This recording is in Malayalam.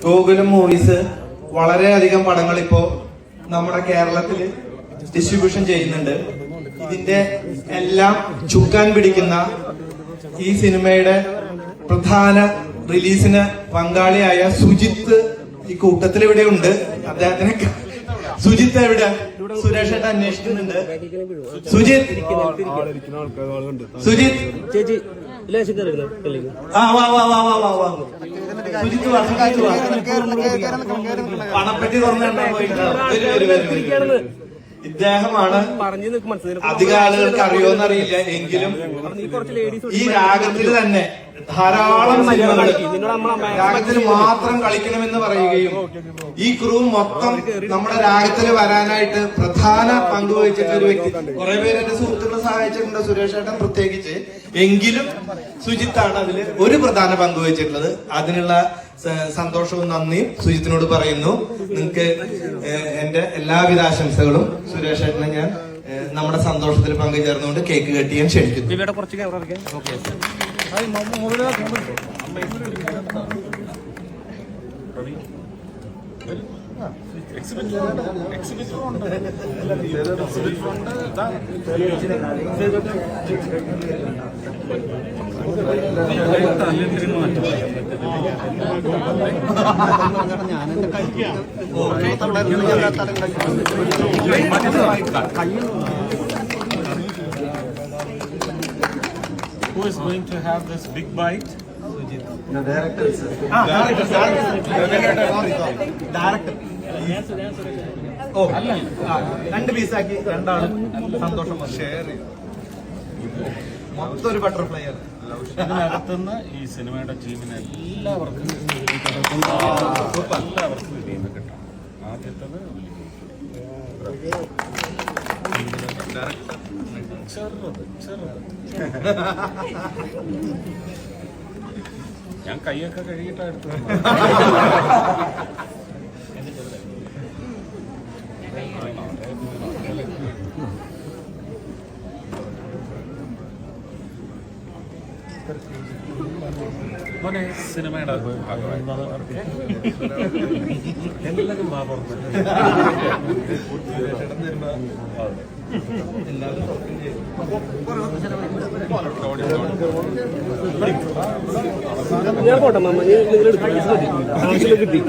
ഗോകുലം മൂവീസ് വളരെയധികം പടങ്ങൾ ഇപ്പോ നമ്മുടെ കേരളത്തില് ഡിസ്ട്രിബ്യൂഷൻ ചെയ്യുന്നുണ്ട്. ഇതിന്റെ എല്ലാം ചുക്കാൻ പിടിക്കുന്ന ഈ സിനിമയുടെ പ്രധാന റിലീസിന് പങ്കാളിയായ സുജിത്ത് ഈ കൂട്ടത്തിൽ ഇവിടെ ഉണ്ട്. അദ്ദേഹത്തിന് സുജിത്ത് എവിടെ? സുരേഷ് ഏട്ടൻ അന്വേഷിക്കുന്നുണ്ട്. സുജിത്ത് സുജിത്ത് പണപ്പെട്ടി തുറന്നു പോയിട്ട് ഇദ്ദേഹമാണ്. അധികം ആളുകൾക്ക് അറിയോന്നറിയില്ല, എങ്കിലും ഈ രാഗത്തിൽ തന്നെ ധാരാളം സിനിമകൾ രാഗത്തിൽ മാത്രം കളിക്കണമെന്ന് പറയുകയും ഈ ക്രൂ മൊത്തം നമ്മുടെ രാഗത്തിൽ വരാനായിട്ട് പ്രധാന പങ്ക് വഹിച്ചിട്ടുള്ള ഒരു വ്യക്തി. കുറെ പേര് എന്റെ സുഹൃത്തുക്കളെ സഹായിച്ചിട്ടുണ്ട്, സുരേഷ് ഏട്ടൻ പ്രത്യേകിച്ച്. എങ്കിലും സുജിത്താണ് അതില് ഒരു പ്രധാന പങ്ക് വഹിച്ചിട്ടുള്ളത്. അതിനുള്ള സന്തോഷവും നന്ദിയും സുജിത്തിനോട് പറയുന്നു. നിങ്ങൾക്ക് എന്റെ എല്ലാവിധ ആശംസകളും. സുരേഷ് ഏട്ടനെ ഞാൻ നമ്മുടെ സന്തോഷത്തിൽ പങ്കുചേർന്നുകൊണ്ട് കേക്ക് കട്ട് ചെയ്യാൻ ക്ഷണിക്കുന്നു. Who is going to have this big bite? The director, sir. Director. ഓ, 2 പീസാക്കി രണ്ടാളും സന്തോഷം ഷെയർ ചെയ്യും. മൊത്തം ഒരു ബട്ടർഫ്ലൈ ആണ്. ഇതിനകത്തുനിന്ന് ഈ സിനിമയുടെ ടീമിന് എല്ലാവർക്കും ടീം കിട്ടാം. ആദ്യത്തത് ഞാൻ കൈയൊക്കെ കഴുകിയിട്ടാ എടുത്തു. മോനെ സിനിമയുടെ എല്ലാവരും ഞാൻ പോട്ടെ മാമ, കിട്ടി.